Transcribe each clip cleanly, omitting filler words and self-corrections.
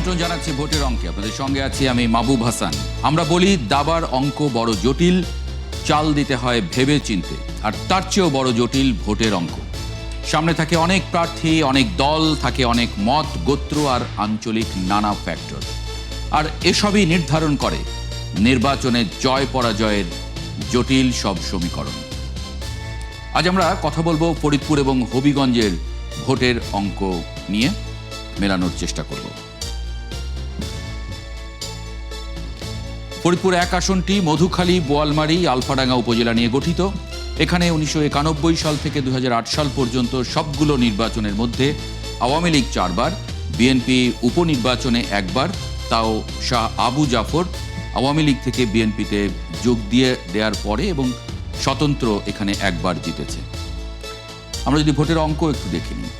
আমন্ত্রণ জানাচ্ছি ভোটের অঙ্কে। আপনাদের সঙ্গে আছি আমি মাহবুব হাসান। আমরা বলি দাবার অঙ্ক বড় জটিল, চাল দিতে হয় ভেবে চিনতে, আর তার চেয়েও বড় জটিল ভোটের অঙ্ক। সামনে থাকে অনেক প্রার্থী, অনেক দল, থাকে অনেক মত, গোত্র আর আঞ্চলিক নানা ফ্যাক্টর। আর এসবই নির্ধারণ করে নির্বাচনের জয় পরাজয়ের জটিল সব সমীকরণ। আজ আমরা কথা বলবো ফরিদপুর এবং হবিগঞ্জের ভোটের অঙ্ক নিয়ে, মেলানোর চেষ্টা করব। ফরিদপুর 1 আসনটি মধুখালী, বোয়ালমারী, আলফাডাঙ্গা উপজেলা নিয়ে গঠিত। এখানে 1991 সাল থেকে 2008 সাল পর্যন্ত সবগুলো নির্বাচনের মধ্যে আওয়ামী লীগ 4 বার, বিএনপি উপনির্বাচনে 1 বার, তাও শাহ আবু জাফর আওয়ামী লীগ থেকে বিএনপিতে যোগ দেওয়ার পরে, এবং স্বতন্ত্র এখানে 1 বার জিতেছে। আমরা যদি ভোটের অঙ্ক একটু দেখে নিই।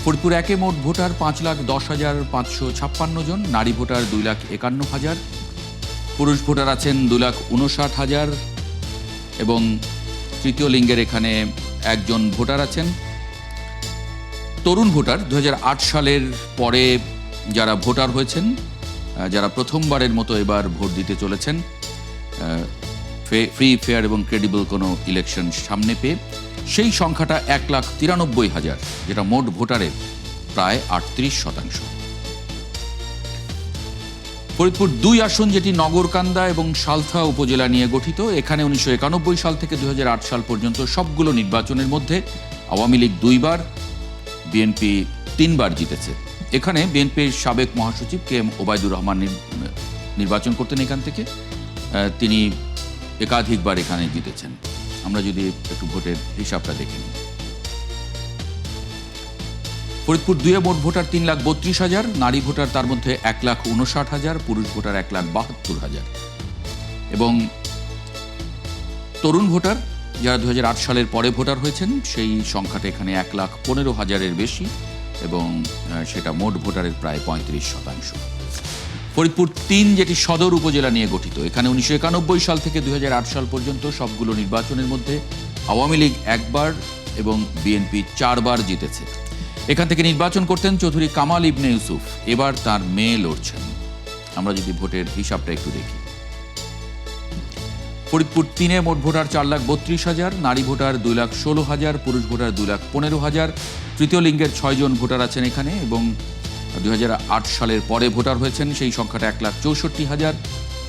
ফরিদপুর 1-এ মোট ভোটার 5,10,556 জন, নারী ভোটার 2,51,000, পুরুষ ভোটার আছেন 2,59,000 এবং তৃতীয় লিঙ্গের এখানে 1 জন ভোটার আছেন। তরুণ ভোটার 2008 সালের পরে যারা ভোটার হয়েছেন, যারা প্রথমবারের মতো এবার ভোট দিতে চলেছেন, ফ্রি, ফেয়ার এবং ক্রেডিবল কোনো ইলেকশন সামনে পেয়ে, সেই সংখ্যাটা 1,93,000, যেটা মোট ভোটারের প্রায় 38%। ফরিদপুর 2 আসন, যেটি নগরকান্দা এবং সালথা উপজেলা নিয়ে গঠিত। এখানে 1991 সাল থেকে 2008 সাল পর্যন্ত সবগুলো নির্বাচনের মধ্যে আওয়ামী লীগ 2 বার, বিএনপি 3 বার জিতেছে। এখানে বিএনপির সাবেক মহাসচিব KM ওবায়দুর রহমান নির্বাচন করতেন এখান থেকে। তিনি একাধিকবার এখানে জিতেছেন। আমরা যদি একটু ভোটের হিসাবটা দেখে নিই। ফরিদপুর 2-এ মোট ভোটার 3,32,000, নারী ভোটার তার মধ্যে 1,59,000, পুরুষ ভোটার 1,72,000 এবং তরুণ ভোটার যারা 2008 সালের পরে ভোটার হয়েছেন, সেই সংখ্যাটা এখানে 1,15,000-এর বেশি, এবং সেটা মোট ভোটারের প্রায় 35%। ফরিদপুর 3, যেটি সদর উপজেলা নিয়ে গঠিত। এখানে 1991 সাল থেকে 2008 সাল পর্যন্ত সবগুলো নির্বাচনের মধ্যে আওয়ামী লীগ 1 বার এবং বিএনপি 4 বার জিতেছে। এখান থেকে নির্বাচন করতেন চৌধুরী কামাল ইবনে ইউসুফ, এবার তার মেয়ে লড়ছেন। আমরা যদি ভোটের হিসাবটা একটু দেখি। ফরিদপুর 3-এ মোট ভোটার 4,32,000, নারী ভোটার 2,16,000, পুরুষ ভোটার 2,15,000, তৃতীয় লিঙ্গের 6 জন ভোটার আছেন এখানে, এবং 2008 সালের পরে ভোটার হয়েছেন, সেই সংখ্যাটা 1,64,000।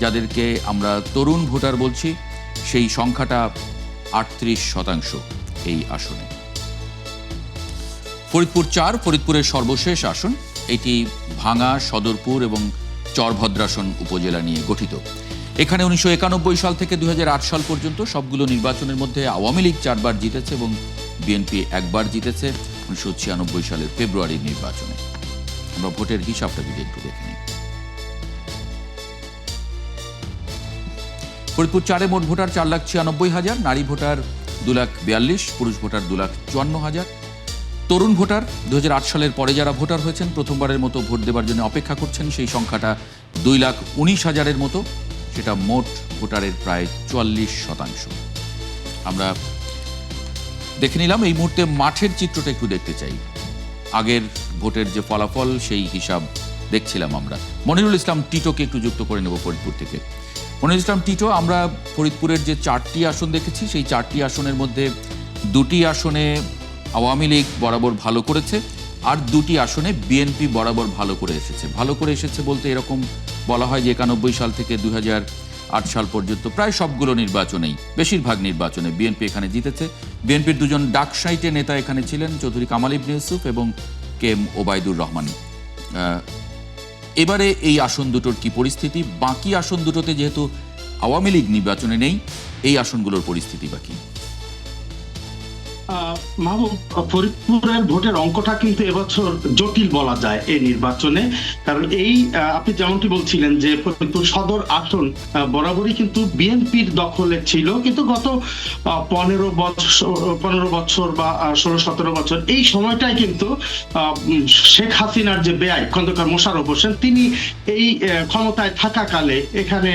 যাদেরকে আমরা তরুণ ভোটার বলছি, সেই সংখ্যাটা 38% এই আসনে। ফরিদপুর 4, ফরিদপুরের সর্বশেষ আসন। এটি ভাঙা, সদরপুর এবং চরভদ্রাসন উপজেলা নিয়ে গঠিত। এখানে 1991 সাল থেকে 2008 সাল পর্যন্ত সবগুলো নির্বাচনের মধ্যে আওয়ামী লীগ 4 বার জিতেছে এবং বিএনপি 1 বার জিতেছে 1996 সালের ফেব্রুয়ারির নির্বাচনে। আমরা ভোটের হিসাবটা যদি একটু দেখে নিই। ফরিদপুর 4-এ মোট ভোটার 4,96,000, নারী ভোটার 2,42,000, পুরুষ ভোটার 2,54,000, তরুণ ভোটার 2008 সালের পরে যারা ভোটার হয়েছেন, প্রথমবারের মতো ভোট দেওয়ার জন্য অপেক্ষা করছেন, সেই সংখ্যাটা 2,19,000-এর মতো, সেটা মোট ভোটারের প্রায় 44%। আমরা দেখে নিলাম। এই মুহূর্তে মাঠের চিত্রটা একটু দেখতে চাই। আগের ভোটের যে ফলাফল, সেই হিসাব দেখছিলাম আমরা। মনিরুল ইসলাম টিটোকে একটু যুক্ত করে নেব ফরিদপুর থেকে। মনিরুল ইসলাম টিটো, আমরা ফরিদপুরের যে 4টি আসন দেখেছি, সেই 4টি আসনের মধ্যে 2টি আসনে আওয়ামী লীগ বরাবর ভালো করেছে, আর 2টি আসনে বিএনপি বরাবর ভালো করে এসেছে। ভালো করে এসেছে বলতে এরকম বলা হয় যে 91 সাল থেকে 2008 সাল পর্যন্ত প্রায় সবগুলো নির্বাচনেই, বেশিরভাগ নির্বাচনে বিএনপি এখানে জিতেছে। বিএনপির 2 জন ডাকসাইটে নেতা এখানে ছিলেন, চৌধুরী কামাল ইবনে ইউসুফ এবং KM ওবায়দুর রহমান। এবারে এই আসন দুটোর কি পরিস্থিতি? বাকি আসন দুটোতে যেহেতু আওয়ামী লীগ নির্বাচনে নেই, এই আসনগুলোর পরিস্থিতি বাকি। মাহবুব, ফরিদপুরের ভোটের অঙ্কটা কিন্তু এবছর জটিল বলা যায় এই নির্বাচনে। কারণ এই আপনি যেমনটি বলছিলেন যে ফরিদপুর সদর আসন বরাবরই কিন্তু বিএনপির দখলে ছিল, কিন্তু গত 15 বছর বা 16-17 বছর এই সময়টাই কিন্তু শেখ হাসিনার যে বেয়াই খন্দকার মোশাররফ হোসেন, তিনি এই ক্ষমতায় থাকাকালে এখানে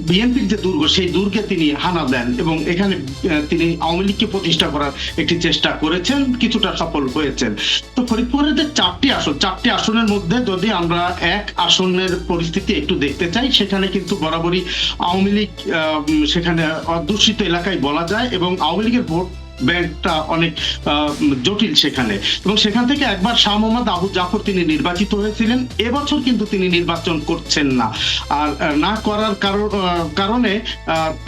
বিএনপির যে দুর্গ, সেই দুর্গে তিনি হানা দেন এবং এখানে তিনি আওয়ামী লীগকে প্রতিষ্ঠা করার করার একটি চেষ্টা করেছেন, কিছুটা সফল হয়েছেন। তো ফরিদপুরের যে চারটি আসনের মধ্যে যদি আমরা এক আসনের পরিস্থিতি একটু দেখতে চাই, সেখানে কিন্তু বরাবরই আওয়ামী লীগ সেখানে অধ্যুষিত এলাকায় বলা যায়, এবং আওয়ামী লীগের ভোট ব্যাংকটা অনেক জটিল সেখানে, এবং সেখান থেকে একবার শাহ মোহাম্মদ আবু জাফর তিনি নির্বাচিত হয়েছিলেন। এবছর কিন্তু তিনি নির্বাচন করছেন না, আর না করার কারণে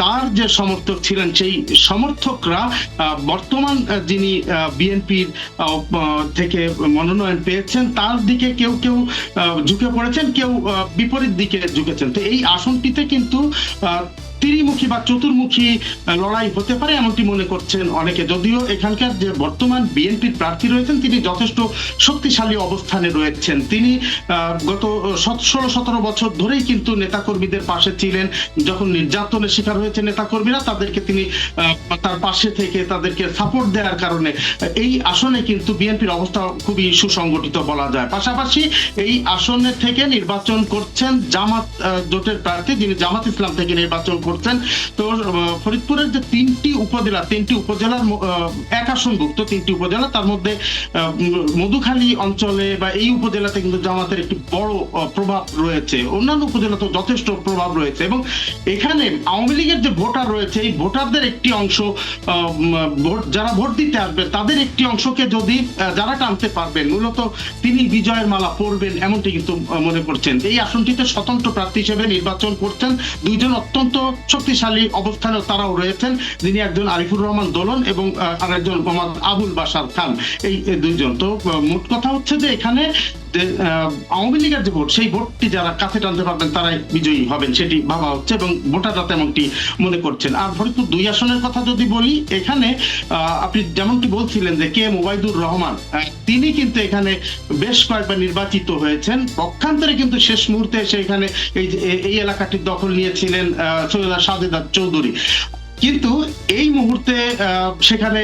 তার যে সমর্থক ছিলেন সেই সমর্থকরা বর্তমান যিনি বিএনপির থেকে মনোনয়ন পেয়েছেন তার দিকে কেউ কেউ ঝুঁকে পড়েছেন, কেউ বিপরীত দিকে ঝুঁকেছেন। তো এই আসনটিতে কিন্তু ত্রিমুখী বা চতুর্মুখী লড়াই হতে পারে এমনটি মনে করছেন অনেকে, যদিও এখানকার যে বর্তমান বিএনপির প্রার্থী রয়েছেন তিনি যথেষ্ট শক্তিশালী অবস্থানে রয়েছেন। তিনি গত 16-17 বছর ধরেই কিন্তু নেতাকর্মীদের পাশে ছিলেন। যখন নির্যাতনের শিকার হয়েছে নেতাকর্মীরা, তাদেরকে তিনি তার পাশে থেকে তাদেরকে সাপোর্ট দেওয়ার কারণে এই আসনে কিন্তু বিএনপির অবস্থা খুবই সুসংগঠিত বলা যায়। পাশাপাশি এই আসনে থেকে নির্বাচন করছেন জামাত জোটের প্রার্থী, যিনি জামাত ইসলাম থেকে নির্বাচন করছেন। তো ফরিদপুরের যে তিনটি উপজেলার এক আসনভুক্ত তিনটি উপজেলা, তার মধ্যে মধুখালী অঞ্চলে বা এই উপজেলাতে কিন্তু জামাতের একটি বড় প্রভাব রয়েছে, অন্যান্য উপজেলাতেও যথেষ্ট প্রভাব রয়েছে। এবং এখানে আওয়ামী লীগের যে ভোটার রয়েছে, এই ভোটারদের একটি অংশ যারা ভোট দিতে আসবে তাদের একটি অংশকে যদি যারা টানতে পারবেন, মূলত তিনি বিজয়ের মালা পরবেন এমনটি কিন্তু মনে করছেন। এই আসনটিতে স্বতন্ত্র প্রার্থী হিসেবে নির্বাচন করছেন দুইজন অত্যন্ত শক্তিশালী অবস্থানে তারাও রয়েছেন, যিনি একজন আরিফুর রহমান দোলন এবং আরেকজন মোহাম্মদ আবুল বাশার খান, এই দুইজন। তো মোট কথা হচ্ছে যে এখানে আওয়ামী লীগের যে ভোট, সেই ভোটটি যারা কাছে টানতে পারবেন তারাই বিজয়ী হবেন সেটি ভাবা হচ্ছে, এবং ভোটাররা তেমনটি মনে করছেন। আর ফরিদপুর 2 আসনের কথা যদি বলি, এখানে আপনি যেমনটি বলছিলেন যে কে এম ওবায়দুর রহমান, তিনি কিন্তু এখানে বেশ কয়েকবার নির্বাচিত হয়েছেন। পক্ষান্তরে কিন্তু শেষ মুহূর্তে এসে এখানে এই এলাকাটির দখল নিয়েছিলেন সৈয়দা সাজেদা চৌধুরী। কিন্তু এই মুহূর্তে সেখানে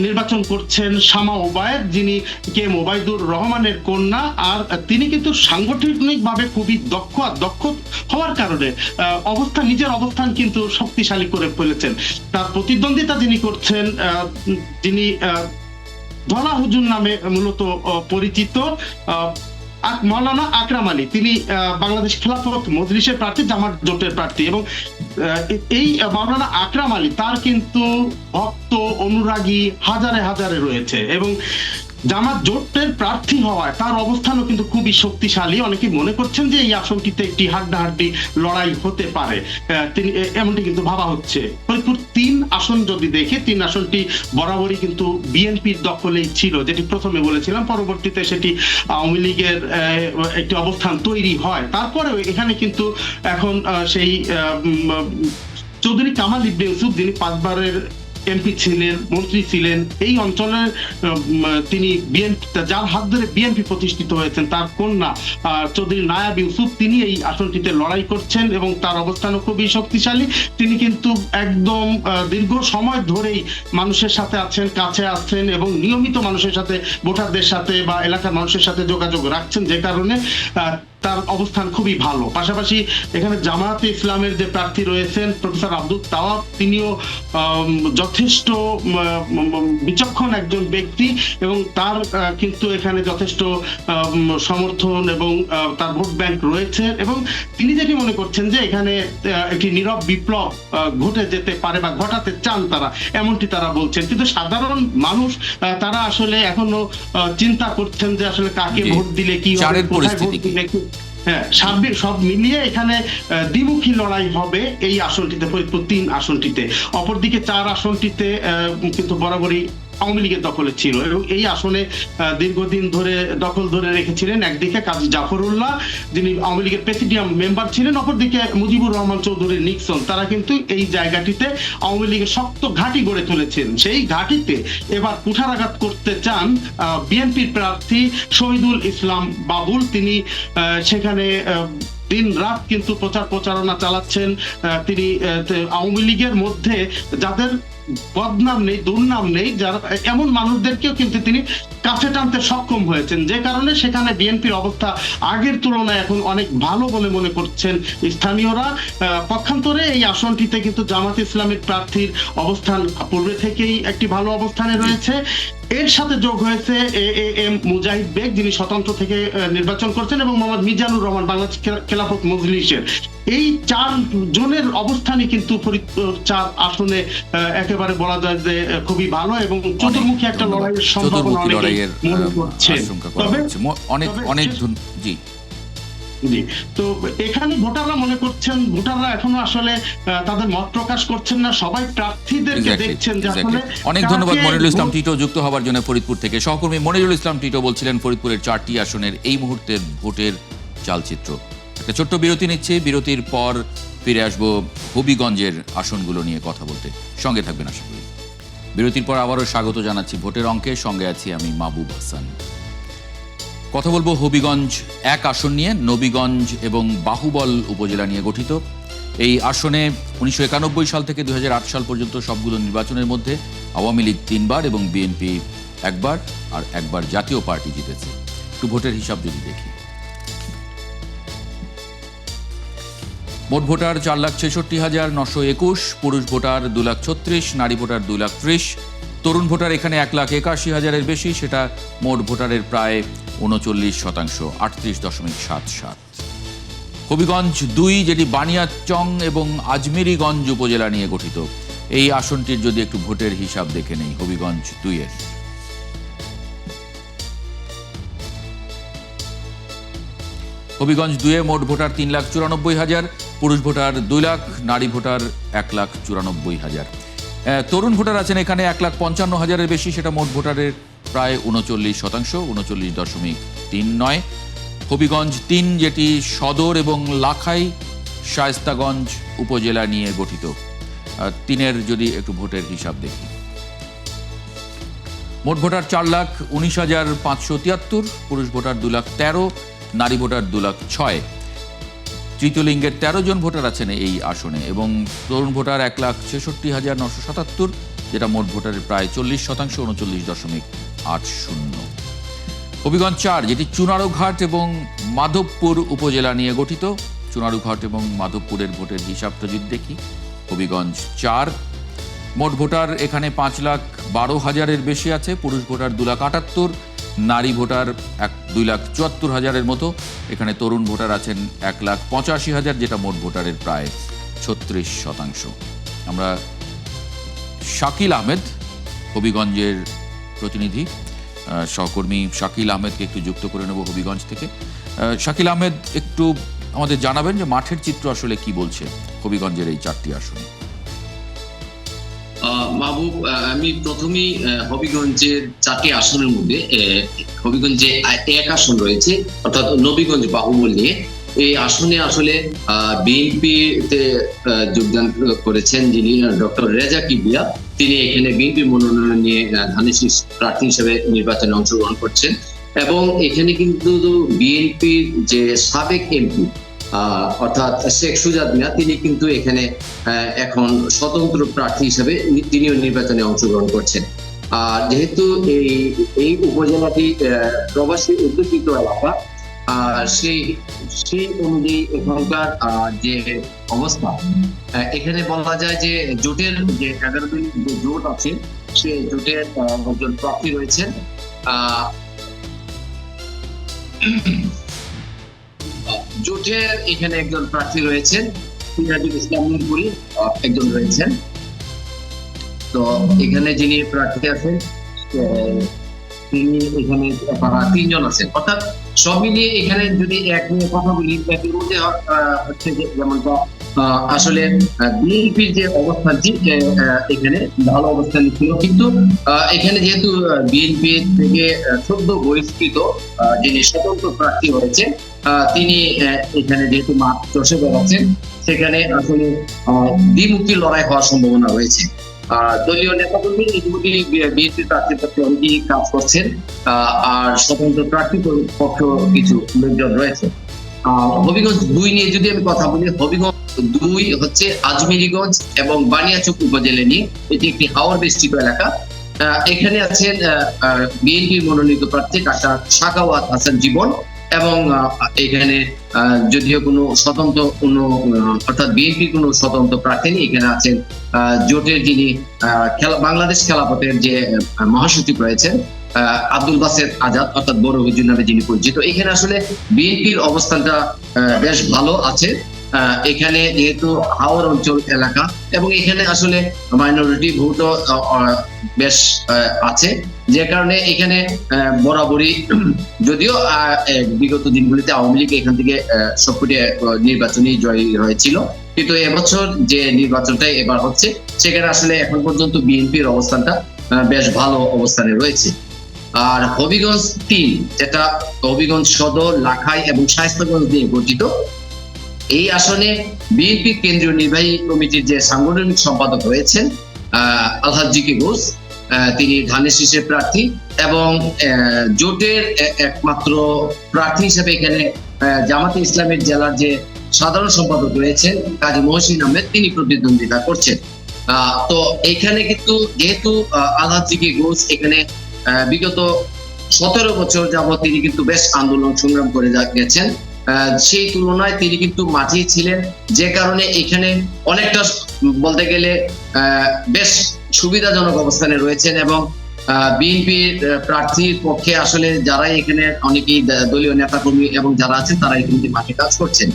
নির্বাচন করছেন শামা ওবায়েদ, যিনি কে এম ওবায়দুর রহমানের কন্যা। আর তিনি কিন্তু সাংগঠনিকভাবে খুবই দক্ষ হওয়ার কারণে নিজের অবস্থান কিন্তু শক্তিশালী করে ফেলেছেন। তার প্রতিদ্বন্দ্বিতা যিনি করছেন, যিনি ধলা হুজুর নামে মূলত পরিচিত, মাওলানা আকরাম আলী, তিনি বাংলাদেশ খেলাফত মজলিসের প্রার্থী, জামাত জোটের প্রার্থী। এবং এই মাওলানা আকরাম আলী, তার কিন্তু ভক্ত অনুরাগী হাজারে রয়েছে, এবং জামাত জোটের প্রার্থী হওয়ায় তার অবস্থানও কিন্তু খুবই শক্তিশালী। অনেকে মনে করছেন যে এই আসনটিতে একটি হাড্ডাহাড্ডি লড়াই হতে পারে, তিনি এমনটি কিন্তু ভাবা হচ্ছে। ফরিদপুর 3 আসন যদি দেখে, 3 আসনটি বরাবরই কিন্তু বিএনপির দখলেই ছিল, যেটি প্রথমে বলেছিলাম। পরবর্তীতে সেটি আওয়ামী লীগের একটি অবস্থান তৈরি হয়। তারপরেও এখানে কিন্তু এখন সেই চৌধুরী কামাল ইবনে ইউসুফ, যিনি 5 বারের এমপি ছিলেন, মন্ত্রী ছিলেন, এই অঞ্চলের তিনি যার হাত ধরে বিএনপি প্রতিষ্ঠিত হয়েছেন, তার কন্যা চৌধুরী নায়াব ইউসুফ, তিনি এই আসনটিতে লড়াই করছেন এবং তার অবস্থানও খুবই শক্তিশালী। তিনি কিন্তু একদম দীর্ঘ সময় ধরেই মানুষের সাথে আছেন, কাছে আছেন, এবং নিয়মিত মানুষের সাথে, ভোটারদের সাথে বা এলাকার মানুষের সাথে যোগাযোগ রাখছেন, যে কারণে তার অবস্থান খুবই ভালো। পাশাপাশি এখানে জামায়াতে ইসলামের যে প্রার্থী রয়েছেন প্রফেসর আব্দুল তাওয়াব, তিনিও যথেষ্ট বিচক্ষণ একজন ব্যক্তি, এবং তার কিন্তু এখানে যথেষ্ট সমর্থন এবং তার ভোট ব্যাংক রয়েছে। এবং তিনি যেটি মনে করছেন যে এখানে একটি নীরব বিপ্লব ঘটে যেতে পারে বা ঘটাতে চান তারা, এমনটি তারা বলছেন। কিন্তু সাধারণ মানুষ তারা আসলে এখনো চিন্তা করছেন যে আসলে কাকে ভোট দিলে কি হবে, কোথায় ভোট দিলে কি। হ্যাঁ, সার্বিক সব মিলিয়ে এখানে দ্বিমুখী লড়াই হবে এই আসনটিতে, ফরিদপুর 3 আসনটিতে। অপরদিকে 4 আসনটিতে কিন্তু বরাবরই আওয়ামী লীগের দখলে ছিল, এবং এই আসনে দীর্ঘদিন ধরে দখল ধরে রেখেছিলেন একদিকে কাজী জাফরুল্লাহ, যিনি আওয়ামী লীগের প্রেসিডিয়াম মেম্বার ছিলেন, অপরদিকে মুজিবুর রহমান চৌধুরী নিক্সন। তারা কিন্তু এই জায়গাটিতে আওয়ামী লীগের শক্ত ঘাঁটি গড়ে তুলেছেন। সেই ঘাঁটিতে এবার কুঠারাঘাত করতে চান বিএনপির প্রার্থী শহীদুল ইসলাম বাবুল। তিনি সেখানে দিন রাত কিন্তু প্রচারণা চালাচ্ছেন। তিনি আওয়ামী লীগের মধ্যে যাদের বদনাম নেই, দুর্নাম নেই, যারা এমন মানুষদেরকেও কিন্তু তিনি কাছে টানতে সক্ষম হয়েছেন, যে কারণে সেখানে বিএনপির অবস্থা আগের তুলনায় এখন অনেক ভালো বলে মনে করছেন স্থানীয়রা। পক্ষান্তরে এই আসনটিতে কিন্তু জামাত ইসলামের প্রার্থীর অবস্থান পূর্বে থেকেই একটি ভালো অবস্থানে রয়েছে। এর সাথে যোগ হয়েছে এএএম মুজাহিদ বেগ, যিনি স্বতন্ত্র থেকে নির্বাচন করছেন, এবং মোহাম্মদ মিজানুর রহমান বাংলাদেশ খেলাফত মজলিসের। এই 4 জনের অবস্থানই কিন্তু ফরিদপুর 4 আসনে একেবারে বলা যায় যে খুবই ভালো, এবং চতুর্মুখী একটা লড়াইয়ের সম্ভাবনা মনে করছেন। অনেক জি জি, তো এখানে ভোটাররা মনে করছেন, ভোটাররা এখনো আসলে তাদের মত প্রকাশ করছেন না, সবাই প্রার্থীদেরকে দেখছেন যে আসলে। অনেক ধন্যবাদ মনিরুল ইসলাম টিটো যুক্ত হওয়ার জন্য ফরিদপুর থেকে। সহকর্মী মনিরুল ইসলাম টিটো বলছিলেন ফরিদপুরের 4টি আসনের এই মুহূর্তের ভোটের চালচিত্র। একটা ছোট্ট বিরতি নিচ্ছে, বিরতির পর ফিরে আসবো হবিগঞ্জের আসনগুলো নিয়ে কথা বলতে। সঙ্গে থাকবেন আশা করি। বিরতির পর আবারও স্বাগত জানাচ্ছি ভোটের অঙ্কে, সঙ্গে আছি আমি মাহবুব হাসান। কথা বলবো হবিগঞ্জ 1 আসন নিয়ে। নবীগঞ্জ এবং বাহুবল উপজেলা নিয়ে গঠিত এই আসনে 1991 সাল থেকে 2008 সাল পর্যন্ত সবগুলো নির্বাচনের মধ্যে আওয়ামী লীগ 3 বার এবং বিএনপি 1 বার আর 1 বার জাতীয় পার্টি জিতেছে। একটু ভোটের হিসাব যদি দেখি, মোট ভোটার 4,66,921, পুরুষ ভোটার 2,36,000, নারী ভোটার 2,30,000, তরুণ ভোটার এখানে 1,81,000-এর বেশি, সেটা মোট ভোটারের প্রায় 39%, 38.77। হবিগঞ্জ 2, যেটি বানিয়াচং এবং আজমেরিগঞ্জ উপজেলা নিয়ে গঠিত, এই আসনটির যদি একটু ভোটের হিসাব দেখে নেই হবিগঞ্জ 2-এর। হবিগঞ্জ 2-এ মোট ভোটার 3,94,000, পুরুষ ভোটার 2 লাখ, নারী ভোটার 1,94,000। তরুণ ভোটার আছেন এখানে 1,55,000-এর বেশি, সেটা মোট ভোটারের প্রায় 39%, 39.39। হবিগঞ্জ 3, যেটি সদর এবং লাখাই শায়েস্তাগঞ্জ উপজেলা নিয়ে গঠিত, 3-এর যদি একটু ভোটের হিসাব দেখি, মোট ভোটার 4,19,573, পুরুষ ভোটার 2,13,000, নারী ভোটার 2,06,000। তৃতীয় লিঙ্গের 13 জন ভোটার আছেন এই আসনে, এবং তরুণ ভোটার 1,66,977, যেটা মোট ভোটারের প্রায় 40%, 39.80। হবিগঞ্জ 4, যেটি চুনারুঘাট এবং মাধবপুর উপজেলা নিয়ে গঠিত, চুনারুঘাট এবং মাধবপুরের ভোটের হিসাবটা যদি দেখি, হবিগঞ্জ 4, মোট ভোটার এখানে 5,12,000-এর বেশি আছে, পুরুষ ভোটার 2,78,000, নারী ভোটার 2,74,000-এর মতো। এখানে তরুণ ভোটার আছেন 1,85,000, যেটা মোট ভোটারের প্রায় 36%। আমরা শাকিল আহমেদ, হবিগঞ্জের প্রতিনিধি, সহকর্মী শাকিল আহমেদকে একটু যুক্ত করে নেব হবিগঞ্জ থেকে। শাকিল আহমেদ, একটু আমাদের জানাবেন যে মাঠের চিত্র আসলে কি বলছে হবিগঞ্জের এই 4টি আসনে। মাহবুব, আমি প্রথমেই হবিগঞ্জের 4টি আসনের মধ্যে হবিগঞ্জে 1 আসন রয়েছে, অর্থাৎ নবীগঞ্জ বাহুবল নিয়ে। এই আসনে আসলে বিএনপিতে যোগদান করেছেন যিনি ডক্টর রেজা কিবরিয়া, তিনি এখানে বিএনপি মনোনয়ন নিয়ে ধানের শীষ প্রার্থী হিসেবে নির্বাচনে অংশগ্রহণ করছেন। এবং এখানে কিন্তু বিএনপির যে সাবেক এমপি অর্থাৎ শেখ সুজাত মিয়া, তিনি কিন্তু এখানে এখন স্বতন্ত্র প্রার্থী হিসেবে তিনিও নির্বাচনে অংশগ্রহণ করছেন। আর যেহেতু এই উপজেলাটি প্রবাসী অধ্যুষিত এলাকা, সেই অনুযায়ী এখানকার যে অবস্থা, এখানে বলা যায় যে জোটের যে 11 দলীয় যে জোট আছে, সে জোটের একজন প্রার্থী রয়েছেন। জোটের এখানে একজন প্রার্থী রয়েছেন, সিরাজুল ইসলাম মিরপুরি একজন রয়েছেন। তো এখানে যিনি প্রার্থী আছেন তিনি এখানে 3 জন আছেন, অর্থাৎ সব মিলিয়ে এখানে যদি এক নিয়ে কথা বলি, এর মধ্যে হচ্ছে যে যেমনটা আসলে বিএনপির যে অবস্থান, এখানে ভালো অবস্থান ছিল, কিন্তু এখানে যেহেতু বিএনপি থেকে সদ্য বহিষ্কৃত যিনি স্বতন্ত্র প্রার্থী হয়েছেন, তিনি এখানে যেহেতু মাঠ চষে বেড়াচ্ছেন, সেখানে আসলে দ্বিমুখী লড়াই হওয়ার সম্ভাবনা রয়েছে। দলীয় নেতাকর্মী ইতিমধ্যে বিএনপি প্রার্থীর পক্ষে অনেকেই কাজ করছেন, আর স্বতন্ত্র প্রার্থী পক্ষ কিছু লোকজন রয়েছে। হবিগঞ্জ 2 নিয়ে যদি আমি কথা বলি, হবিগঞ্জ 2 হচ্ছে আজমেরিগঞ্জ এবং বানিয়াচং উপজেলা নিয়ে। এটি একটি হাওর বেষ্টিত এলাকা। এখানে আছেন বিএনপি মনোনীত প্রার্থী ডাক্তার সাখাওয়াত হাসান জীবন, এবং এখানে যদিও কোনো স্বতন্ত্র কোনো অর্থাৎ বিএনপি কোনো স্বতন্ত্র প্রার্থী নেই, এখানে আছেন জোটের যিনি বাংলাদেশ খেলাফতের যে মহাসচিব রয়েছেন আব্দুল বাসেত আজাদ, অর্থাৎ বড় হুজুর নামে যিনি পরিচিত। এখানে আসলে বিএনপির অবস্থানটা বেশ ভালো আছে। এখানে যেহেতু হাওর অঞ্চল এলাকা এবং এখানে আসলে মাইনরিটি ভোটও বেশ আছে, যে কারণে এখানে বরাবরই যদিও বিগত দিনগুলিতে আওয়ামী লীগ এখান থেকে সবকটি নির্বাচনী জয় হয়েছিল, কিন্তু এবছর যে নির্বাচনটা এবার হচ্ছে সেখানে আসলে এখন পর্যন্ত বিএনপির অবস্থানটা বেশ ভালো অবস্থানে রয়েছে। আর হবিগঞ্জ 3, যেটা হবিগঞ্জ সদর, লাখাই এবং শায়েস্তাগঞ্জ নিয়ে গঠিত, এই আসনে বিএনপি কেন্দ্রীয় নির্বাহী কমিটির যে সাংগঠনিক সম্পাদক রয়েছেন আলহাজ জিকে ঘোষ, তিনি ধানের শীষের প্রার্থী, এবং জোটের একমাত্র প্রার্থী হিসেবে এখানে জামাতে ইসলামের জেলার যে সাধারণ সম্পাদক রয়েছেন কাজী মহসিন আহমেদ, তিনি প্রতিদ্বন্দ্বিতা করছেন। তো এখানে কিন্তু যেহেতু আলহাজ জিকে ঘোষ এখানে বিগত 17 বছর যাবত তিনি কিন্তু বেশ আন্দোলন সংগ্রাম করে গেছেন, সেই তুলনায় তিনি কিন্তু মাঠে ছিলেন, যে কারণে এখানে অনেকটা বলতে গেলে বেশ সুবিধাজনক অবস্থানে রয়েছেন। এবং বিএনপির প্রার্থীর পক্ষে আসলে যারা এখানে অনেকেই দলীয় নেতাকর্মী এবং যারা আছেন তারা এখানে মাঠে কাজ করছেন।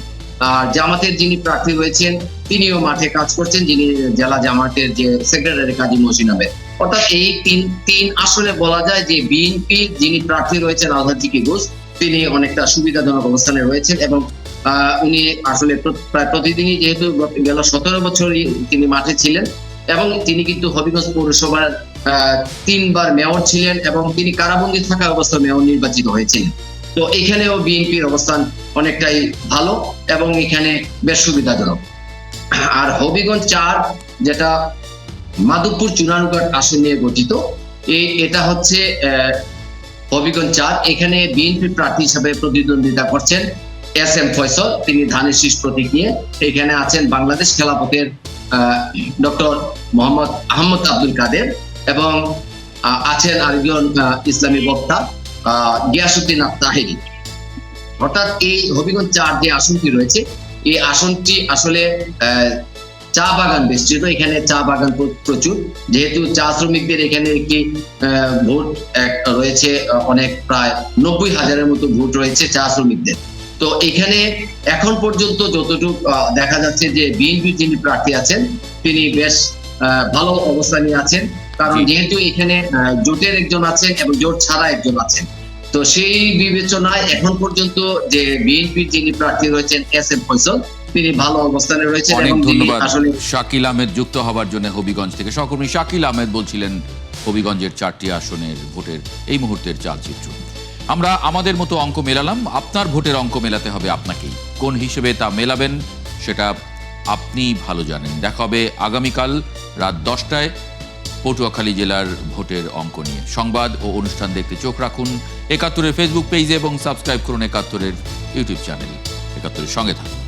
আর জামাতের যিনি প্রার্থী রয়েছেন তিনিও মাঠে কাজ করছেন, যিনি জেলা জামাতের যে সেক্রেটারি কাজী মহসিন আহমেদ। অর্থাৎ এই তিন আসলে বলা যায় যে বিএনপি যিনি প্রার্থী রয়েছেন আলহাজ জিকে ঘোষ, তিনি অনেকটা সুবিধাজনক অবস্থানে রয়েছেন এবং উনি আসলে প্রায় প্রতিদিনই, যেহেতু গেল 17 বছরই তিনি মাঠে ছিলেন, এবং তিনি কিন্তু হবিগঞ্জ পৌরসভার 3 বার মেয়র ছিলেন এবং তিনি কারাবন্দী থাকা অবস্থায় মেয়র নির্বাচিত হয়েছিলেন। তো এখানেও বিএনপির অবস্থান অনেকটাই ভালো এবং এখানে বেশ সুবিধাজনক। আর হবিগঞ্জ 4, যেটা মাধবপুর চুনারুঘাট আসন নিয়ে গঠিত, এটা হচ্ছে হবিগঞ্জ 4, এখানে বিএনপি প্রার্থী হিসেবে প্রতিদ্বন্দ্বিতা করছেন এস এম ফয়সল, তিনি ধানের শীষ প্রতীক নিয়ে। এখানে আছেন বাংলাদেশ খেলাফতের ডক্টর মোহাম্মদ আহমদ আব্দুল কাদের, এবং আছেন আরেকজন ইসলামী বক্তা গিয়াসউদ্দিন তাহেরি। অর্থাৎ এই হবিগঞ্জ 4 যে আসনটি রয়েছে, এই আসনটি আসলে চা বাগান বেষ্টিত, এখানে চা বাগান প্রচুর, যেহেতু চা শ্রমিকদের এখানে একটি ভোট রয়েছে, অনেক প্রায় 90,000-এর মতো ভোট রয়েছে চা শ্রমিকদের। তো এখানে এখন পর্যন্ত যতটুকু দেখা যাচ্ছে যে বিএনপি যিনি প্রার্থী আছেন তিনি বেশ ভালো অবস্থানে আছেন, কারণ যেহেতু এখানে জোটের একজন আছেন এবং জোট ছাড়া একজন আছেন। তো সেই বিবেচনায় এখন পর্যন্ত যে বিএনপির যিনি প্রার্থী রয়েছেন এস এম ফয়সল, তিনি ভালো অবস্থানে রয়েছেন। অনেক এবং ধন্যবাদ আসলে শাকিল আহমেদ যুক্ত হবার জন্য হবিগঞ্জ থেকে। সহকর্মী শাকিল আহমেদ বলছিলেন হবিগঞ্জের 4টি আসনের ভোটের এই মুহূর্তের চালচিত্র। আমরা আমাদের মতো অঙ্ক মেলালাম, আপনার ভোটের অঙ্ক মেলাতে হবে আপনাকেই। কোন হিসেবে তা মেলাবেন সেটা আপনি ভালো জানেন। দেখা হবে আগামীকাল রাত 10টায় পটুয়াখালী জেলার ভোটের অঙ্ক নিয়ে। সংবাদ ও অনুষ্ঠান দেখতে চোখ রাখুন 71-এর ফেসবুক পেজে এবং সাবস্ক্রাইব করুন 71-এর ইউটিউব চ্যানেল। 71-এর সঙ্গে থাকুন।